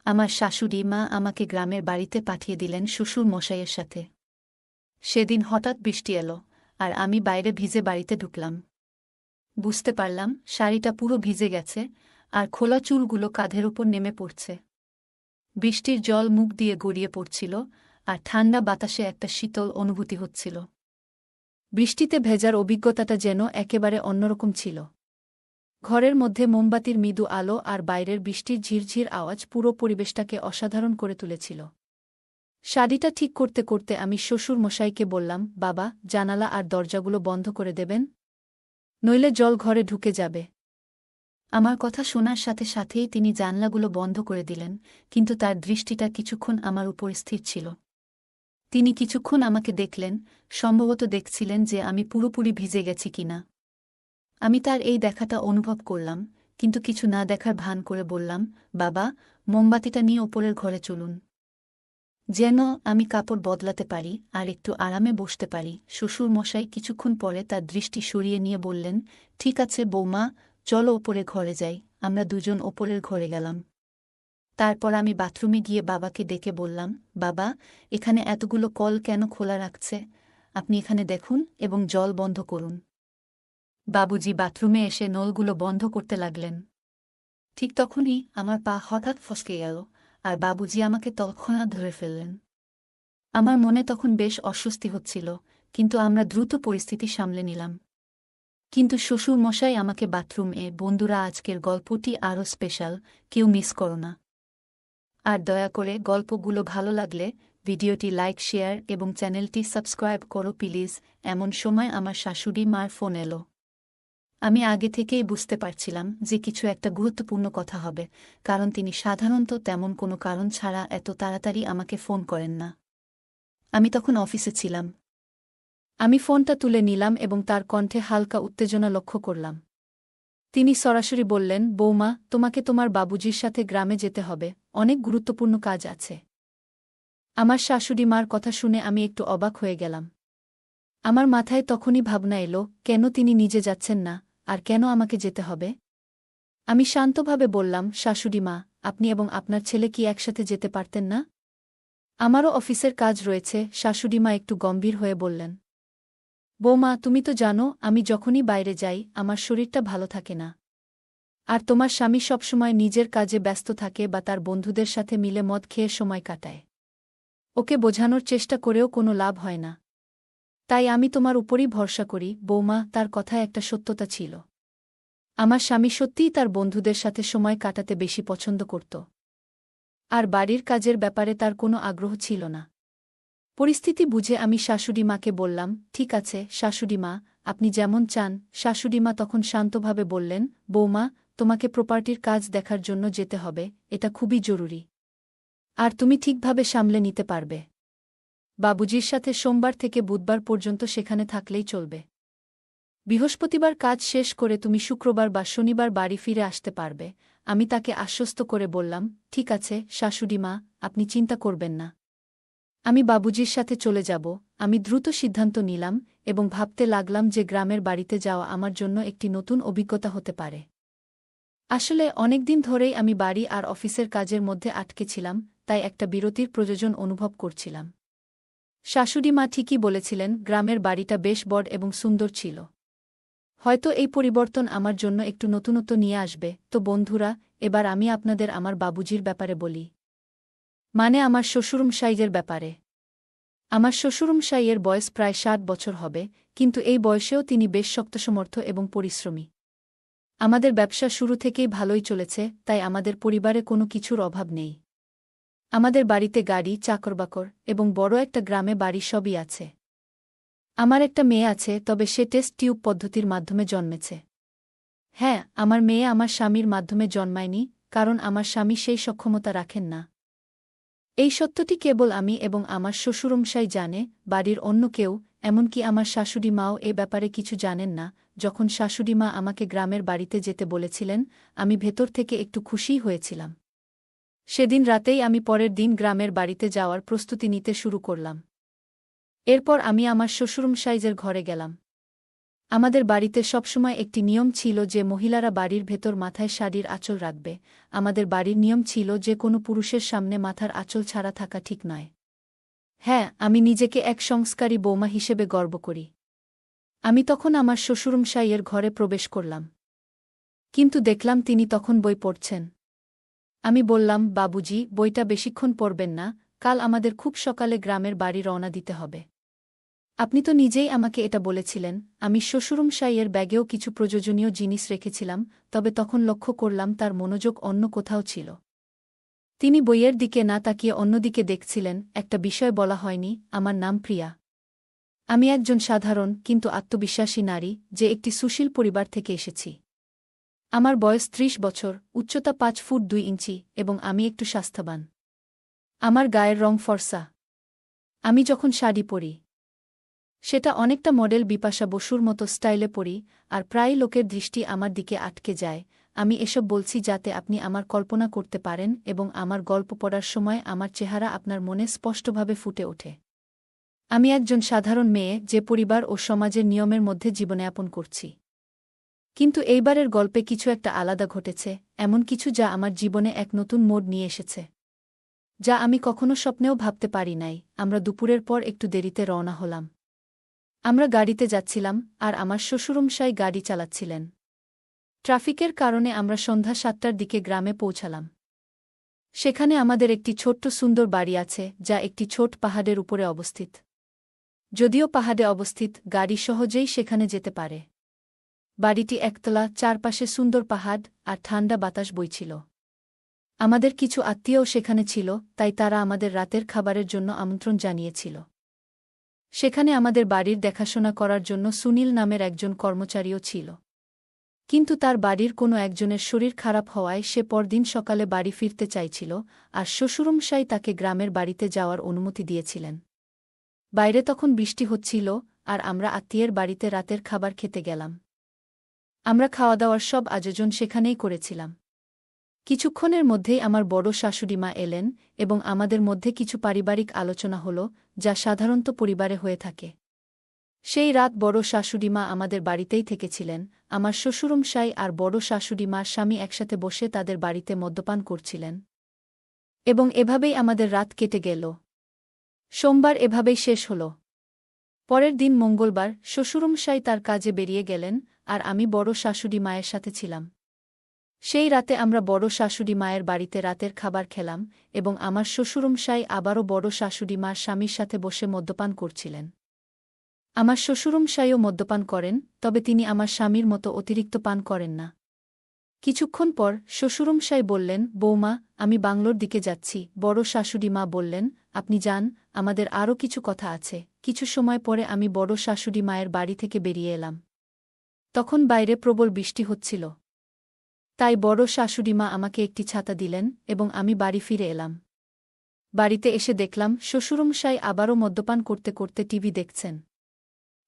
আমার শাশুড়ি মা আমাকে গ্রামের বাড়িতে পাঠিয়ে দিলেন শ্বশুর মশাইয়ের সাথে। সেদিন হঠাৎ বৃষ্টি এলো, আর আমি বাইরে ভিজে বাড়িতে ঢুকলাম। বুঝতে পারলাম শাড়িটা পুরো ভিজে গেছে, আর খোলা চুলগুলো কাঁধের উপর নেমে পড়ছে। বৃষ্টির জল মুখ দিয়ে গড়িয়ে পড়ছিল, আর ঠান্ডা বাতাসে একটা শীতল অনুভূতি হচ্ছিল। বৃষ্টিতে ভেজার অভিজ্ঞতাটা যেন একেবারে অন্যরকম ছিল। ঘরের মধ্যে মোমবাতির মৃদু আলো আর বাইরের বৃষ্টির ঝিরঝির আওয়াজ পুরো পরিবেশটাকে অসাধারণ করে তুলেছিল। শাড়িটা ঠিক করতে করতে আমি শ্বশুর মশাইকে বললাম, বাবা, জানালা আর দরজাগুলো বন্ধ করে দেবেন, নইলে জল ঘরে ঢুকে যাবে। আমার কথা শোনার সাথে সাথেই তিনি জানলাগুলো বন্ধ করে দিলেন, কিন্তু তার দৃষ্টিটা কিছুক্ষণ আমার উপর স্থির ছিল। তিনি কিছুক্ষণ আমাকে দেখলেন, সম্ভবত দেখছিলেন যে আমি পুরোপুরি ভিজে গেছি কিনা। আমি তার এই দেখাটা অনুভব করলাম, কিন্তু কিছু না দেখার ভান করে বললাম, বাবা, মোমবাতিটা নিয়ে ওপরের ঘরে চলুন, যেন আমি কাপড় বদলাতে পারি আর একটু আরামে বসতে পারি। শ্বশুর মশাই কিছুক্ষণ পরে তার দৃষ্টি সরিয়ে নিয়ে বললেন, ঠিক আছে বৌমা, চলো ওপরে ঘরে যাই। আমরা দুজন ওপরের ঘরে গেলাম। তারপর আমি বাথরুমে গিয়ে বাবাকে ডেকে বললাম, বাবা, এখানে এতগুলো কল কেন খোলা রাখছে? আপনি এখানে দেখুন এবং জল বন্ধ করুন। বাবুজি বাথরুমে এসে নলগুলো বন্ধ করতে লাগলেন। ঠিক তখনই আমার পা হঠাৎ ফসকে গেল, আর বাবুজি আমাকে তৎক্ষণাৎ ধরে ফেললেন। আমার মনে তখন বেশ অস্বস্তি হচ্ছিল, কিন্তু আমরা দ্রুত পরিস্থিতি সামলে নিলাম। কিন্তু শ্বশুর মশাই আমাকে বাথরুমে, বন্ধুরা, আজকের গল্পটি আরও স্পেশাল, কেউ মিস করো না। আর দয়া করে গল্পগুলো ভালো লাগলে ভিডিওটি লাইক, শেয়ার এবং চ্যানেলটি সাবস্ক্রাইব করো প্লিজ। এমন সময় আমার শাশুড়ি মার ফোন এলো। আমি আগে থেকেই বুঝতে পারছিলাম যে কিছু একটা গুরুত্বপূর্ণ কথা হবে, কারণ তিনি সাধারণত তেমন কোনো কারণ ছাড়া এত তাড়াতাড়ি আমাকে ফোন করেন না। আমি তখন অফিসে ছিলাম। আমি ফোনটা তুলে নিলাম এবং তার কণ্ঠে হালকা উত্তেজনা লক্ষ্য করলাম। তিনি সরাসরি বললেন, বৌমা, তোমাকে তোমার বাবুজির সাথে গ্রামে যেতে হবে, অনেক গুরুত্বপূর্ণ কাজ আছে। আমার শাশুড়ি মার কথা শুনে আমি একটু অবাক হয়ে গেলাম। আমার মাথায় তখনই ভাবনা এলো, কেন তিনি নিজে যাচ্ছেন না, আর কেন আমাকে যেতে হবে? আমি শান্তভাবে বললাম, শাশুড়ি মা, আপনি এবং আপনার ছেলে কি একসাথে যেতে পারতেন না? আমারও অফিসের কাজ রয়েছে। শাশুড়ি মা একটু গম্ভীর হয়ে বললেন, বৌমা, তুমি তো জানো আমি যখনই বাইরে যাই আমার শরীরটা ভালো থাকে না। আর তোমার স্বামী সবসময় নিজের কাজে ব্যস্ত থাকে বা তার বন্ধুদের সাথে মিলে মদ খেয়ে সময় কাটায়। ওকে বোঝানোর চেষ্টা করেও কোনো লাভ হয় না। তাই আমি তোমার উপরই ভরসা করি। বৌমা, তার কথায় একটা সত্যতা ছিল। আমার স্বামী সত্যিই তার বন্ধুদের সাথে সময় কাটাতে বেশি পছন্দ করত, আর বাড়ির কাজের ব্যাপারে তার কোনো আগ্রহ ছিল না। পরিস্থিতি বুঝে আমি শাশুড়ি মাকে বললাম, ঠিক আছে শাশুড়ি মা, আপনি যেমন চান। শাশুড়ি মা তখন শান্তভাবে বললেন, বৌমা, তোমাকে প্রপার্টির কাজ দেখার জন্য যেতে হবে, এটা খুবই জরুরি। আর তুমি ঠিকভাবে সামলে নিতে পারবে। বাবুজির সাথে সোমবার থেকে বুধবার পর্যন্ত সেখানে থাকলেই চলবে। বৃহস্পতিবার কাজ শেষ করে তুমি শুক্রবার বা শনিবার বাড়ি ফিরে আসতে পারবে। আমি তাকে আশ্বস্ত করে বললাম, ঠিক আছে শাশুড়ি মা, আপনি চিন্তা করবেন না। আমি বাবুজির সাথে চলে যাব। আমি দ্রুত সিদ্ধান্ত নিলাম এবং ভাবতে লাগলাম যে গ্রামের বাড়িতে যাওয়া আমার জন্য একটি নতুন অভিজ্ঞতা হতে পারে। আসলে অনেকদিন ধরেই আমি বাড়ি আর অফিসের কাজের মধ্যে আটকে ছিলাম, তাই একটা বিরতির প্রয়োজন অনুভব করছিলাম। শাশুড়ি মা ঠিকই বলেছিলেন, গ্রামের বাড়িটা বেশ বড় এবং সুন্দর ছিল। হয়তো এই পরিবর্তন আমার জন্য একটু নতুনত্ব নিয়ে আসবে। তো বন্ধুরা, এবার আমি আপনাদের আমার বাবুজির ব্যাপারে বলি, মানে আমার শ্বশুরমশাইয়ের ব্যাপারে। আমার শ্বশুরমশাইয়ের বয়স প্রায় ৬০ বছর হবে, কিন্তু এই বয়সেও তিনি বেশ শক্তসমর্থ এবং পরিশ্রমী। আমাদের ব্যবসা শুরু থেকেই ভালোই চলেছে, তাই আমাদের পরিবারে কোনো কিছুর অভাব নেই। আমাদের বাড়িতে গাড়ি, চাকরবাকর এবং বড় একটা গ্রামে বাড়ি সবই আছে। আমার একটা মেয়ে আছে, তবে সে টেস্ট টিউব পদ্ধতির মাধ্যমে জন্মেছে। হ্যাঁ, আমার মেয়ে আমার স্বামীর মাধ্যমে জন্মায়নি, কারণ আমার স্বামী সেই সক্ষমতা রাখেন না। এই সত্যটি কেবল আমি এবং আমার শ্বশুরমশাই জানে, বাড়ির অন্য কেউ, এমনকি আমার শাশুড়ি মাও এ ব্যাপারে কিছু জানেন না। যখন শাশুড়ি মা আমাকে গ্রামের বাড়িতে যেতে বলেছিলেন, আমি ভেতর থেকে একটু খুশিই হয়েছিলাম। সেদিন রাতেই আমি পরের দিন গ্রামের বাড়িতে যাওয়ার প্রস্তুতি নিতে শুরু করলাম। এরপর আমি আমার শ্বশুরমশাইয়ের ঘরে গেলাম। আমাদের বাড়িতে সবসময় একটি নিয়ম ছিল যে মহিলারা বাড়ির ভেতর মাথায় শাড়ির আঁচল রাখবে। আমাদের বাড়ির নিয়ম ছিল যে কোনো পুরুষের সামনে মাথার আঁচল ছাড়া থাকা ঠিক নয়। হ্যাঁ, আমি নিজেকে এক সংস্কারী বৌমা হিসেবে গর্ব করি। আমি তখন আমার শ্বশুরমশাইয়ের ঘরে প্রবেশ করলাম। কিন্তু দেখলাম তিনি তখন বই পড়ছেন। আমি বললাম, বাবুজি, বইটা বেশিক্ষণ পড়বেন না, কাল আমাদের খুব সকালে গ্রামের বাড়ি রওনা দিতে হবে। আপনি তো নিজেই আমাকে এটা বলেছিলেন। আমি শ্বশুরমশাইয়ের ব্যাগেও কিছু প্রয়োজনীয় জিনিস রেখেছিলাম, তবে তখন লক্ষ্য করলাম তার মনোযোগ অন্য কোথাও ছিল। তিনি বইয়ের দিকে না তাকিয়ে অন্যদিকে দেখছিলেন। একটা বিষয় বলা হয়নি, আমার নাম প্রিয়া। আমি একজন সাধারণ কিন্তু আত্মবিশ্বাসী নারী, যে একটি সুশীল পরিবার থেকে এসেছি। আমার বয়স ৩০ বছর, উচ্চতা ৫ ফুট ২ ইঞ্চি এবং আমি একটু স্বাস্থ্যবান। আমার গায়ের রং ফর্সা। আমি যখন শাড়ি পরি, সেটা অনেকটা মডেল বিপাশা বসুর মতো স্টাইলে পরি, আর প্রায় লোকের দৃষ্টি আমার দিকে আটকে যায়। আমি এসব বলছি যাতে আপনি আমার কল্পনা করতে পারেন এবং আমার গল্প পড়ার সময় আমার চেহারা আপনার মনে স্পষ্টভাবে ফুটে ওঠে। আমি একজন সাধারণ মেয়ে, যে পরিবার ও সমাজের নিয়মের মধ্যে জীবনযাপন করছি। কিন্তু এইবারের গল্পে কিছু একটা আলাদা ঘটেছে, এমন কিছু যা আমার জীবনে এক নতুন মোড় নিয়ে এসেছে, যা আমি কখনো স্বপ্নেও ভাবতে পারি নাই। আমরা দুপুরের পর একটু দেরিতে রওনা হলাম। আমরা গাড়িতে যাচ্ছিলাম, আর আমার শ্বশুরমশাই গাড়ি চালাচ্ছিলেন। ট্রাফিকের কারণে আমরা সন্ধ্যা ৭টার দিকে গ্রামে পৌঁছালাম। সেখানে আমাদের একটি ছোট্ট সুন্দর বাড়ি আছে, যা একটি ছোট পাহাড়ের উপরে অবস্থিত। যদিও পাহাড়ে অবস্থিত, গাড়ি সহজেই সেখানে যেতে পারে। বাড়িটি একতলা, চারপাশে সুন্দর পাহাড় আর ঠান্ডা বাতাস বইছিল। আমাদের কিছু আত্মীয়ও সেখানে ছিল, তাই তারা আমাদের রাতের খাবারের জন্য আমন্ত্রণ জানিয়েছিল। সেখানে আমাদের বাড়ির দেখাশোনা করার জন্য সুনীল নামের একজন কর্মচারীও ছিল। কিন্তু তার বাড়ির কোনো একজনের শরীর খারাপ হওয়ায় সে পরদিন সকালে বাড়ি ফিরতে চাইছিল, আর শ্বশুরমশাই তাকে গ্রামের বাড়িতে যাওয়ার অনুমতি দিয়েছিলেন। বাইরে তখন বৃষ্টি হচ্ছিল, আর আমরা আত্মীয়ের বাড়িতে রাতের খাবার খেতে গেলাম। আমরা খাওয়া-দাওয়ার সব আয়োজন সেখানেই করেছিলাম। কিছুক্ষণের মধ্যেই আমার বড় শাশুড়িমা এলেন এবং আমাদের মধ্যে কিছু পারিবারিক আলোচনা হল, যা সাধারণত পরিবারে হয়ে থাকে। সেই রাত বড় শাশুড়িমা আমাদের বাড়িতেই থেকেছিলেন। আমার শ্বশুরমশাই আর বড় শাশুড়িমার স্বামী একসাথে বসে তাদের বাড়িতে মদ্যপান করছিলেন। এবং এভাবেই আমাদের রাত কেটে গেল। সোমবার এভাবেই শেষ হল। পরের দিন মঙ্গলবার, শ্বশুরমশাই তার কাজে বেরিয়ে গেলেন, আর আমি বড় শাশুড়ি মায়ের সাথে ছিলাম। সেই রাতে আমরা বড় শাশুড়ি মায়ের বাড়িতে রাতের খাবার খেলাম, এবং আমার শ্বশুরমশাই আবারও বড় শাশুড়ি মার স্বামীর সাথে বসে মদ্যপান করছিলেন। আমার শ্বশুরমশাইও মদ্যপান করেন, তবে তিনি আমার স্বামীর মতো অতিরিক্ত পান করেন না। কিছুক্ষণ পর শ্বশুরমশাই বললেন, বৌমা, আমি বাংলোর দিকে যাচ্ছি। বড় শাশুড়ি মা বললেন, আপনি যান, আমাদের আরও কিছু কথা আছে। কিছু সময় পরে আমি বড় শাশুড়ি মায়ের বাড়ি থেকে বেরিয়ে এলাম। তখন বাইরে প্রবল বৃষ্টি হচ্ছিল। তাই বড় শাশুড়িমা আমাকে একটি ছাতা দিলেন এবং আমি বাড়ি ফিরে এলাম। বাড়িতে এসে দেখলাম শ্বশুরমশাই আবারও মদ্যপান করতে করতে টিভি দেখছেন।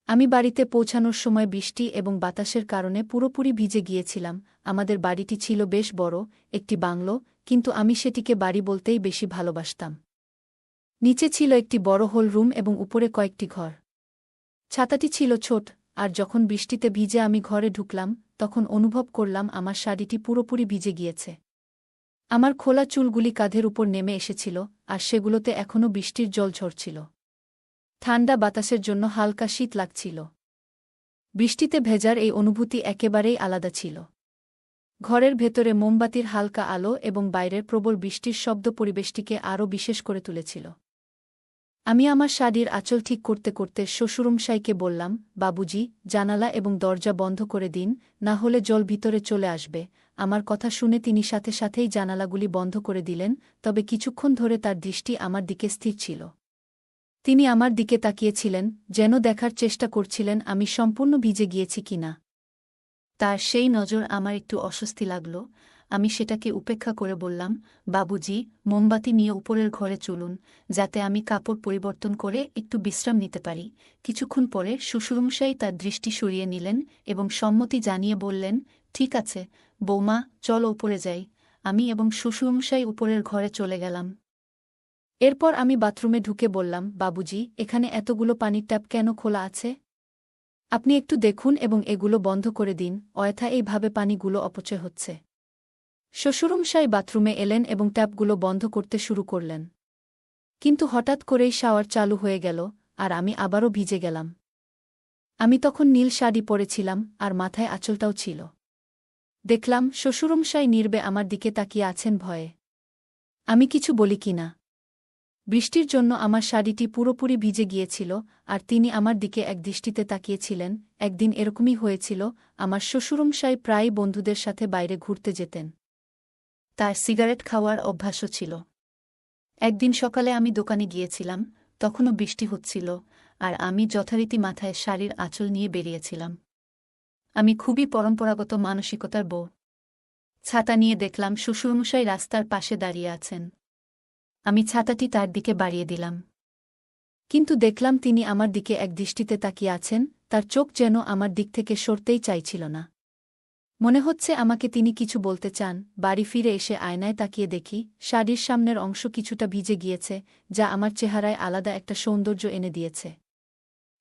আমি বাড়িতে পৌঁছানোর সময় বৃষ্টি এবং বাতাসের কারণে পুরোপুরি ভিজে গিয়েছিলাম। আমাদের বাড়িটি ছিল বেশ বড়, একটি বাংলো, কিন্তু আমি সেটিকে বাড়ি বলতেই বেশি ভালোবাসতাম। নিচে ছিল একটি বড় হল রুম এবং উপরে কয়েকটি ঘর। ছাতাটি ছিল ছোট, আর যখন বৃষ্টিতে ভিজে আমি ঘরে ঢুকলাম, তখন অনুভব করলাম আমার শাড়িটি পুরোপুরি ভিজে গিয়েছে। আমার খোলা চুলগুলি কাঁধের উপর নেমে এসেছিল, আর সেগুলোতে এখনও বৃষ্টির জল ঝরছিল। ঠান্ডা বাতাসের জন্য হালকা শীত লাগছিল। বৃষ্টিতে ভেজার এই অনুভূতি একেবারেই আলাদা ছিল। ঘরের ভেতরে মোমবাতির হালকা আলো এবং বাইরের প্রবল বৃষ্টির শব্দ পরিবেশটিকে আরও বিশেষ করে তুলেছিল। আমি আমার শাড়ির আঁচল ঠিক করতে করতে শ্বশুরমশাইকে বললাম, বাবুজি, জানালা এবং দরজা বন্ধ করে দিন, না হলে জল ভিতরে চলে আসবে। আমার কথা শুনে তিনি সাথে সাথেই জানালাগুলি বন্ধ করে দিলেন, তবে কিছুক্ষণ ধরে তার দৃষ্টি আমার দিকে স্থির ছিল। তিনি আমার দিকে তাকিয়েছিলেন, যেন দেখার চেষ্টা করছিলেন আমি সম্পূর্ণ ভিজে গিয়েছি কিনা। তার সেই নজর আমার একটু অস্বস্তি লাগল। আমি সেটাকে উপেক্ষা করে বললাম, বাবুজি, মোমবাতি নিয়ে উপরের ঘরে চলুন, যাতে আমি কাপড় পরিবর্তন করে একটু বিশ্রাম নিতে পারি। কিছুক্ষণ পরে শ্বশুরমশাই তার দৃষ্টি সরিয়ে নিলেন এবং সম্মতি জানিয়ে বললেন, ঠিক আছে, বৌমা, চলো উপরে যাই। আমি এবং শ্বশুরমশাই উপরের ঘরে চলে গেলাম। এরপর আমি বাথরুমে ঢুকে বললাম, বাবুজি, এখানে এতগুলো পানির ট্যাপ কেন খোলা আছে? আপনি একটু দেখুন এবং এগুলো বন্ধ করে দিন, অযথা এইভাবে পানিগুলো অপচয় হচ্ছে। শ্বশুরমশাই বাথরুমে এলেন এবং ট্যাপগুলো বন্ধ করতে শুরু করলেন। কিন্তু হঠাৎ করেই শাওয়ার চালু হয়ে গেল, আর আমি আবারও ভিজে গেলাম। আমি তখন নীল শাড়ি পরেছিলাম, আর মাথায় আঁচলটাও ছিল। দেখলাম শ্বশুরমশাই নীরবে আমার দিকে তাকিয়ে আছেন ভয়ে। আমি কিছু বলি কিনা। বৃষ্টির জন্য আমার শাড়িটি পুরোপুরি ভিজে গিয়েছিল, আর তিনি আমার দিকে এক দৃষ্টিতে তাকিয়েছিলেন। একদিন এরকমই হয়েছিল, আমার শ্বশুরমশাই প্রায়ই বন্ধুদের সাথে বাইরে ঘুরতে যেতেন। তার সিগারেট খাওয়ার অভ্যাসও ছিল। একদিন সকালে আমি দোকানে গিয়েছিলাম, তখনও বৃষ্টি হচ্ছিল, আর আমি যথারীতি মাথায় শাড়ির আঁচল নিয়ে বেরিয়েছিলাম। আমি খুবই পরম্পরাগত মানসিকতার বউ। ছাতা নিয়ে দেখলাম শ্বশুরমশাই রাস্তার পাশে দাঁড়িয়ে আছেন। আমি ছাতাটি তার দিকে বাড়িয়ে দিলাম। কিন্তু দেখলাম তিনি আমার দিকে এক দৃষ্টিতে তাকিয়ে আছেন, তার চোখ যেন আমার দিক থেকে সরতেই চাইছিল না। মনে হচ্ছে আমাকে তিনি কিছু বলতে চান। বাড়ি ফিরে এসে আয়নায় তাকিয়ে দেখি শাড়ির সামনের অংশ কিছুটা ভিজে গিয়েছে, যা আমার চেহারায় আলাদা একটা সৌন্দর্য এনে দিয়েছে।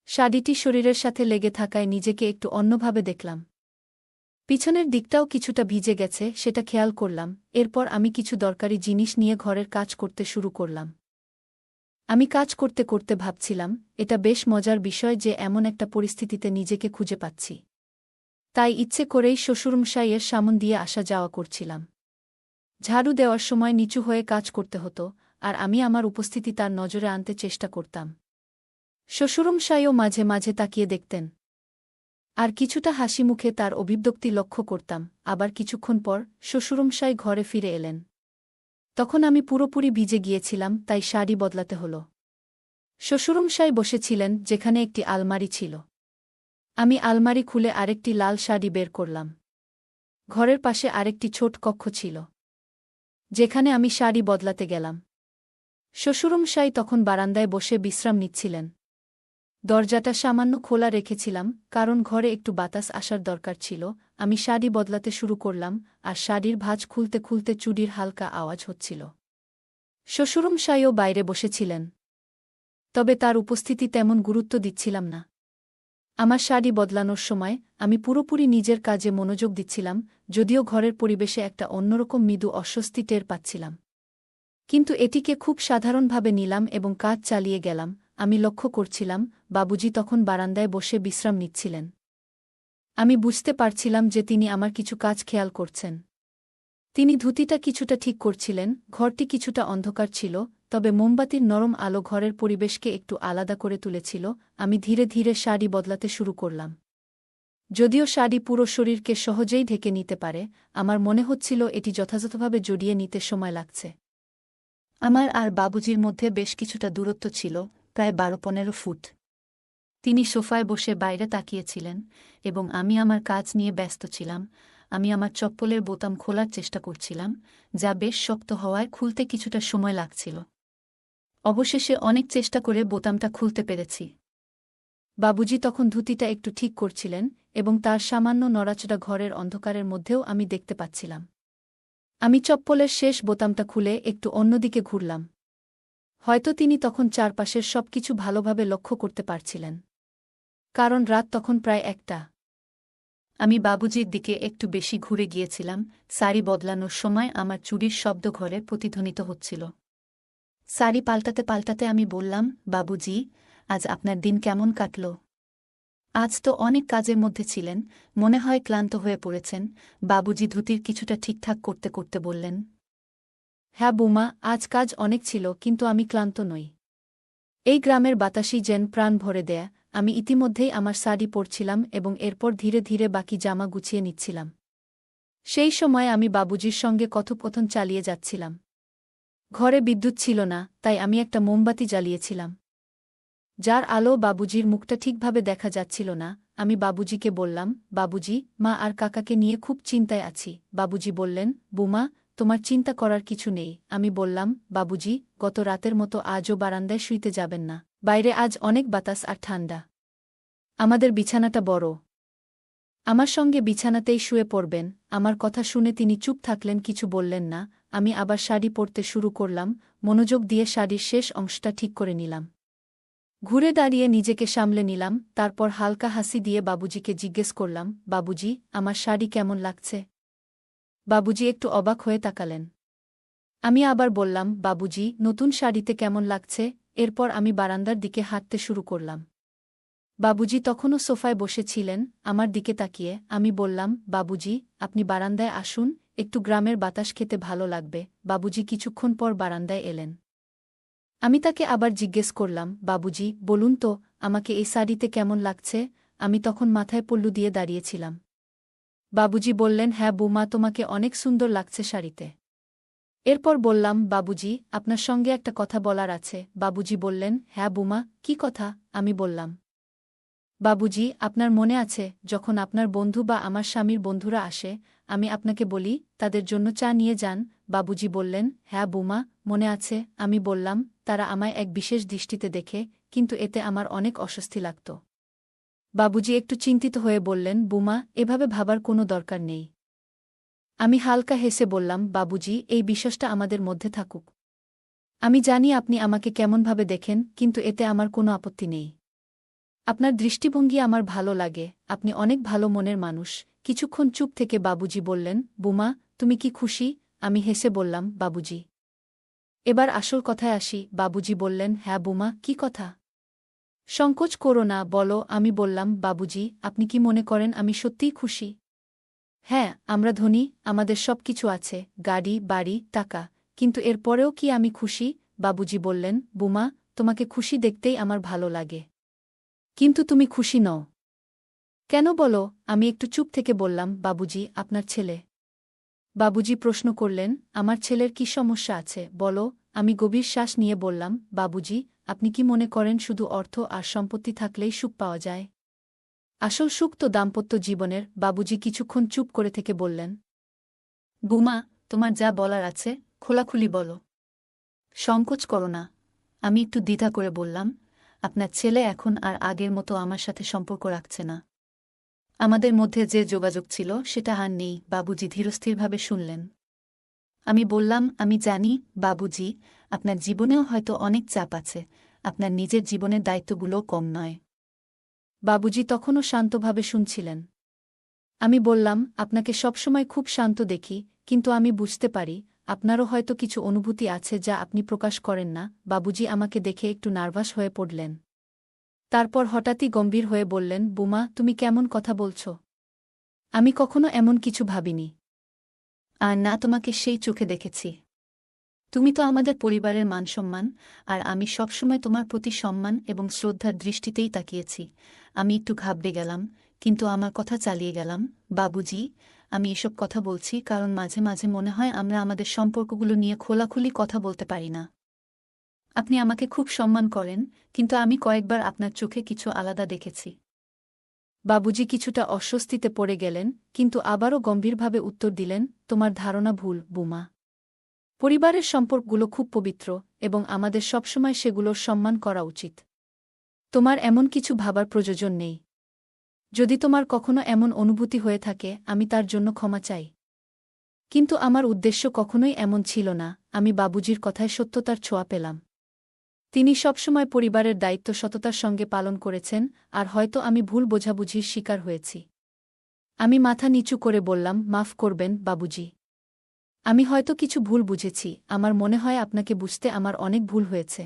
শাড়িটি শরীরের সাথে লেগে থাকায় নিজেকে একটু অন্যভাবে দেখলাম। পিছনের দিকটাও কিছুটা ভিজে গেছে, সেটা খেয়াল করলাম। এরপর আমি কিছু দরকারি জিনিস নিয়ে ঘরের কাজ করতে শুরু করলাম। আমি কাজ করতে করতে ভাবছিলাম, এটা বেশ মজার বিষয় যে এমন একটা পরিস্থিতিতে নিজেকে খুঁজে পাচ্ছি। তাই ইচ্ছে করেই শ্বশুরমশাইয়ের সামন দিয়ে আসা যাওয়া করছিলাম। ঝাড়ু দেওয়ার সময় নিচু হয়ে কাজ করতে হতো, আর আমি আমার উপস্থিতি তার নজরে আনতে চেষ্টা করতাম। শ্বশুরমশাইও মাঝে মাঝে তাকিয়ে দেখতেন, আর কিছুটা হাসি মুখে তার অভিব্যক্তি লক্ষ্য করতাম। আবার কিছুক্ষণ পর শ্বশুরমশাই ঘরে ফিরে এলেন। তখন আমি পুরোপুরি ভিজে গিয়েছিলাম, তাই শাড়ি বদলাতে হলো। শ্বশুরমশাই বসেছিলেন যেখানে একটি আলমারি ছিল। আমি আলমারি খুলে আরেকটি লাল শাড়ি বের করলাম। ঘরের পাশে আরেকটি ছোট কক্ষ ছিল, যেখানে আমি শাড়ি বদলাতে গেলাম। শ্বশুরমশাই তখন বারান্দায় বসে বিশ্রাম নিচ্ছিলেন। দরজাটা সামান্য খোলা রেখেছিলাম, কারণ ঘরে একটু বাতাস আসার দরকার ছিল। আমি শাড়ি বদলাতে শুরু করলাম, আর শাড়ির ভাঁজ খুলতে খুলতে চুড়ির হালকা আওয়াজ হচ্ছিল। শ্বশুরমশাইও বাইরে বসেছিলেন, তবে তার উপস্থিতি তেমন গুরুত্ব দিচ্ছিলাম না। আমার শাড়ি বদলানোর সময় আমি পুরোপুরি নিজের কাজে মনোযোগ দিচ্ছিলাম, যদিও ঘরের পরিবেশে একটা অন্যরকম মৃদু অস্বস্তি টের পাচ্ছিলাম। কিন্তু এটিকে খুব সাধারণভাবে নিলাম এবং কাজ চালিয়ে গেলাম। আমি লক্ষ্য করছিলাম, বাবুজি তখন বারান্দায় বসে বিশ্রাম নিচ্ছিলেন। আমি বুঝতে পারছিলাম যে তিনি আমার কিছু কাজ খেয়াল করছেন। তিনি ধুতিটা কিছুটা ঠিক করছিলেন। ঘরটি কিছুটা অন্ধকার ছিল, তবে মোমবাতির নরম আলো ঘরের পরিবেশকে একটু আলাদা করে তুলেছিল। আমি ধীরে ধীরে শাড়ি বদলাতে শুরু করলাম। যদিও শাড়ি পুরো শরীরকে সহজেই ঢেকে নিতে পারে, আমার মনে হচ্ছিল এটি যথাযথভাবে জড়িয়ে নিতে সময় লাগছে। আমার আর বাবুজির মধ্যে বেশ কিছুটা দূরত্ব ছিল, প্রায় 12-15 ফুট। তিনি সোফায় বসে বাইরে তাকিয়েছিলেন, এবং আমি আমার কাজ নিয়ে ব্যস্ত ছিলাম। আমি আমার চপ্পলের বোতাম খোলার চেষ্টা করছিলাম, যা বেশ শক্ত হওয়ায় খুলতে কিছুটা সময় লাগছিল। অবশেষে অনেক চেষ্টা করে বোতামটা খুলতে পেরেছি। বাবুজি তখন ধুতিটা একটু ঠিক করছিলেন, এবং তার সামান্য নড়াচড়া ঘরের অন্ধকারের মধ্যেও আমি দেখতে পাচ্ছিলাম। আমি চপ্পলের শেষ বোতামটা খুলে একটু অন্যদিকে ঘুরলাম। হয়তো তিনি তখন চারপাশের সবকিছু ভালোভাবে লক্ষ্য করতে পারছিলেন, কারণ রাত তখন প্রায় 1টা। আমি বাবুজির দিকে একটু বেশি ঘুরে গিয়েছিলাম। শাড়ি বদলানোর সময় আমার চুড়ির শব্দ ঘরে প্রতিধ্বনিত হচ্ছিল। শাড়ি পাল্টাতে পাল্টাতে আমি বললাম, বাবুজি, আজ আপনার দিন কেমন কাটল? আজ তো অনেক কাজের মধ্যে ছিলেন, মনে হয় ক্লান্ত হয়ে পড়েছেন। বাবুজি ধুতির কিছুটা ঠিকঠাক করতে করতে বললেন। হ্যাঁ বৌমা, আজ কাজ অনেক ছিল, কিন্তু আমি ক্লান্ত নই। এই গ্রামের বাতাসই যেন প্রাণ ভরে দেয়া। আমি ইতিমধ্যেই আমার শাড়ি পরছিলাম এবং এরপর ধীরে ধীরে বাকি জামা গুছিয়ে নিচ্ছিলাম। সেই সময় আমি বাবুজির সঙ্গে কথোপকথন চালিয়ে যাচ্ছিলাম। ঘরে বিদ্যুৎ ছিল না, তাই আমি একটা মোমবাতি জ্বালিয়েছিলাম, যার আলো বাবুজির মুখটা ঠিকভাবে দেখা যাচ্ছিল না। আমি বাবুজিকে বললাম, বাবুজি, মা আর কাকাকে নিয়ে খুব চিন্তায় আছি। বাবুজি বললেন, বুমা, তোমার চিন্তা করার কিছু নেই। আমি বললাম, বাবুজি, গত রাতের মতো আজও বারান্দায় শুইতে যাবেন না। বাইরে আজ অনেক বাতাস আর ঠান্ডা। আমাদের বিছানাটা বড়। আমার সঙ্গে বিছানাতেই শুয়ে পড়বেন। আমার কথা শুনে তিনি চুপ থাকলেন, কিছু বললেন না। আমি আবার শাড়ি পরতে শুরু করলাম, মনোযোগ দিয়ে শাড়ির শেষ অংশটা ঠিক করে নিলাম। ঘুরে দাঁড়িয়ে নিজেকে সামলে নিলাম, তারপর হালকা হাসি দিয়ে বাবুজিকে জিজ্ঞেস করলাম, বাবুজি, আমার শাড়ি কেমন লাগছে? বাবুজি একটু অবাক হয়ে তাকালেন। আমি আবার বললাম, বাবুজি, নতুন শাড়িতে কেমন লাগছে? এরপর আমি বারান্দার দিকে হাঁটতে শুরু করলাম। বাবুজি তখনও সোফায় বসেছিলেন, আমার দিকে তাকিয়ে। আমি বললাম, বাবুজি, আপনি বারান্দায় আসুন, একটু গ্রামের বাতাস খেতে ভালো লাগবে। বাবুজি কিছুক্ষণ পর বারান্দায় এলেন। আমি তাকে আবার জিজ্ঞেস করলাম, বাবুজি, বলুন তো, আমাকে এই শাড়িতে কেমন লাগছে? আমি তখন মাথায় পল্লু দিয়ে দাঁড়িয়েছিলাম। বাবুজি বললেন, হ্যাঁ বৌমা, তোমাকে অনেক সুন্দর লাগছে শাড়িতে। এরপর বললাম, বাবুজি, আপনার সঙ্গে একটা কথা বলার আছে। বাবুজি বললেন, হ্যাঁ বৌমা, কী কথা? আমি বললাম, বাবুজি, আপনার মনে আছে যখন আপনার বন্ধু বা আমার স্বামীর বন্ধুরা আসে, আমি আপনাকে বলি তাদের জন্য চা নিয়ে যান? বাবুজি বললেন, হ্যাঁ বৌমা, মনে আছে। আমি বললাম, তারা আমায় এক বিশেষ দৃষ্টিতে দেখে, কিন্তু এতে আমার অনেক অস্বস্তি লাগত। বাবুজি একটু চিন্তিত হয়ে বললেন, বৌমা, এভাবে ভাবার কোনো দরকার নেই। আমি হালকা হেসে বললাম, বাবুজি, এই বিশ্বাসটা আমাদের মধ্যে থাকুক। আমি জানি আপনি আমাকে কেমনভাবে দেখেন, কিন্তু এতে আমার কোনো আপত্তি নেই। আপনার দৃষ্টিভঙ্গি আমার ভালো লাগে, আপনি অনেক ভালো মনের মানুষ। কিছুক্ষণ চুপ থেকে বাবুজি বললেন, বুমা, তুমি কি খুশি? আমি হেসে বললাম, বাবুজি। এবার আসল কথায় আসি। বাবুজি বললেন, হ্যাঁ বুমা, কি কথা? সংকোচ করো না, বলো। আমি বললাম, বাবুজি, আপনি কি মনে করেন আমি সত্যিই খুশি? হ্যাঁ, আমরা ধনী, আমাদের সব কিছু আছে, গাড়ি, বাড়ি, টাকা। কিন্তু এরপরেও কি আমি খুশি? বাবুজি বললেন, বুমা, তোমাকে খুশি দেখতেই আমার ভালো লাগে। কিন্তু তুমি খুশি নও কেন বলো? আমি একটু চুপ থেকে বললাম, বাবুজি, আপনার ছেলে। বাবুজি প্রশ্ন করলেন, আমার ছেলের কি সমস্যা আছে বলো? আমি গভীর শ্বাস নিয়ে বললাম, বাবুজি, আপনি কি মনে করেন শুধু অর্থ আর সম্পত্তি থাকলেই সুখ পাওয়া যায়? আসল সুখ তো দাম্পত্য জীবনের। বাবুজি কিছুক্ষণ চুপ করে থেকে বললেন, বুমা, তোমার যা বলার আছে খোলাখুলি বলো, সংকোচ করো না। আমি একটু দ্বিধা করে বললাম, আপনার ছেলে এখন আর আগের মতো আমার সাথে সম্পর্ক রাখছে না। আমাদের মধ্যে যে যোগাযোগ ছিল সেটা আর নেই। বাবুজি ধীরস্থিরভাবে শুনলেন। আমি বললাম, আমি জানি বাবুজি, আপনার জীবনেও হয়তো অনেক চাপ আছে, আপনার নিজের জীবনের দায়িত্বগুলোও কম নয়। বাবুজি তখনও শান্তভাবে শুনছিলেন। আমি বললাম, আপনাকে সবসময় খুব শান্ত দেখি, কিন্তু আমি বুঝতে পারি আপনারও হয়তো কিছু অনুভূতি আছে যা আপনি প্রকাশ করেন না। বাবুজি আমাকে দেখে একটু নার্ভাস হয়ে পড়লেন। তারপর হঠাৎই গম্ভীর হয়ে বললেন, বুমা, তুমি কেমন কথা বলছ? আমি কখনো এমন কিছু ভাবিনি। আর না তোমাকে সেই চোখে দেখেছি। তুমি তো আমাদের পরিবারের মানসম্মান, আর আমি সবসময় তোমার প্রতি সম্মান এবং শ্রদ্ধার দৃষ্টিতেই তাকিয়েছি। আমি একটু ঘাবড়ে গেলাম, কিন্তু আমার কথা চালিয়ে গেলাম, বাবুজি, আমি এসব কথা বলছি কারণ মাঝে মাঝে মনে হয় আমরা আমাদের সম্পর্কগুলো নিয়ে খোলাখুলি কথা বলতে পারি না। আপনি আমাকে খুব সম্মান করেন, কিন্তু আমি কয়েকবার আপনার চোখে কিছু আলাদা দেখেছি। বাবুজি কিছুটা অস্বস্তিতে পড়ে গেলেন, কিন্তু আবারও গম্ভীরভাবে উত্তর দিলেন, তোমার ধারণা ভুল, বুমা। পরিবারের সম্পর্কগুলো খুব পবিত্র, এবং আমাদের সবসময় সেগুলোর সম্মান করা উচিত। তোমার এমন কিছু ভাবার প্রয়োজন নেই। যদি তোমার কখনো এমন অনুভূতি হয়ে থাকে, আমি তার জন্য ক্ষমা চাই। কিন্তু আমার উদ্দেশ্য কখনোই এমন ছিল না। আমি বাবুজির কথায় সত্যতার ছোঁয়া পেলাম। তিনি সবসময় পরিবারের দায়িত্ব সততার সঙ্গে পালন করেছেন, আর হয়তো আমি ভুল বোঝাবুঝির শিকার হয়েছি। আমি মাথা নিচু করে বললাম, মাফ করবেন বাবুজি। আমি হয়তো কিছু ভুল বুঝেছি, আমার মনে হয় আপনাকে বুঝতে আমার অনেক ভুল হয়েছে।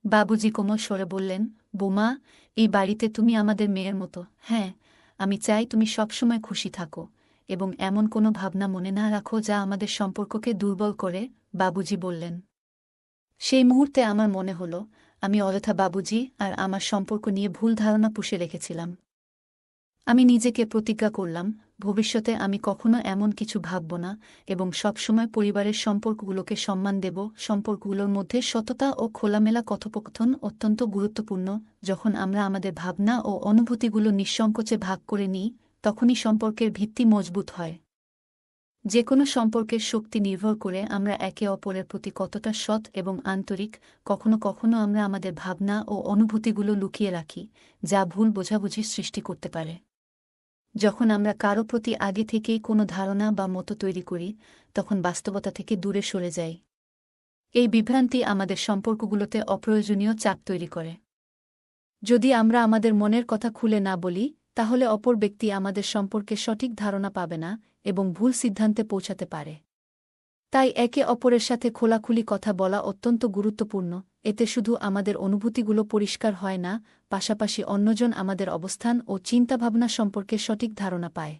বাবুজি কোমল স্বরে বললেন, বোমা, এই বাড়িতে তুমি আমাদের মেয়ের মতো। হ্যাঁ, আমি চাই তুমি সবসময় খুশি থাকো, এবং এমন কোনো ভাবনা মনে না রাখো যা আমাদের সম্পর্ককে দুর্বল করে। বাবুজি বললেন। সেই মুহূর্তে আমার মনে হলো, আমি অযথা বাবুজি আর আমার সম্পর্ক নিয়ে ভুল ধারণা পুষে রেখেছিলাম। আমি নিজেকে প্রতিজ্ঞা করলাম, ভবিষ্যতে আমি কখনো এমন কিছু ভাবব না, এবং সবসময় পরিবারের সম্পর্কগুলোকে সম্মান দেব। সম্পর্কগুলোর মধ্যে সততা ও খোলামেলা কথোপকথন অত্যন্ত গুরুত্বপূর্ণ। যখন আমরা আমাদের ভাবনা ও অনুভূতিগুলো নিঃসংকোচে ভাগ করে নিই, তখনই সম্পর্কের ভিত্তি মজবুত হয়। যে কোনো সম্পর্কের শক্তি নির্ভর করে আমরা একে অপরের প্রতি কতটা সৎ এবং আন্তরিক। কখনো কখনো আমরা আমাদের ভাবনা ও অনুভূতিগুলো লুকিয়ে রাখি, যা ভুল বোঝাবুঝির সৃষ্টি করতে পারে। যখন আমরা কারো প্রতি আগে থেকেই কোনো ধারণা বা মতো তৈরি করি, তখন বাস্তবতা থেকে দূরে সরে যাই। এই বিভ্রান্তি আমাদের সম্পর্কগুলোতে অপ্রয়োজনীয় চাপ তৈরি করে। যদি আমরা আমাদের মনের কথা খুলে না বলি তাহলে অপর ব্যক্তি আমাদের সম্পর্কে সঠিক ধারণা পাবে না এবং ভুল সিদ্ধান্তে পৌঁছাতে পারে। তাই একে অপরের সাথে খোলাখুলি কথা বলা অত্যন্ত গুরুত্বপূর্ণ। এতে শুধু আমাদের অনুভূতিগুলো পরিষ্কার হয় না, পাশাপাশি অন্যজন আমাদের অবস্থান ও চিন্তাভাবনা সম্পর্কে সঠিক ধারণা পায়।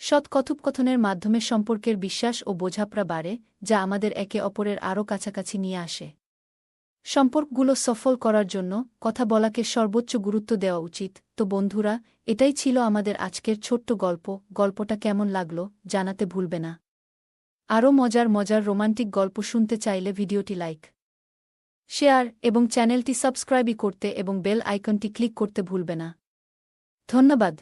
সৎ কথোপকথনের মাধ্যমে সম্পর্কের বিশ্বাস ও বোঝাপড়া বাড়ে, যা আমাদের একে অপরের আরও কাছাকাছি নিয়ে আসে। সম্পর্কগুলো সফল করার জন্য কথা বলাকে সর্বোচ্চ গুরুত্ব দেওয়া উচিত। তো বন্ধুরা, এটাই ছিল আমাদের আজকের ছোট্ট গল্প। গল্পটা কেমন লাগলো জানাতে ভুলবে না। আরও মজার মজার রোমান্টিক গল্প শুনতে চাইলে ভিডিওটি লাইক, শেয়ার এবং চ্যানেলটি সাবস্ক্রাইবই করতে এবং বেল আইকনটি ক্লিক করতে ভুলবে না। ধন্যবাদ।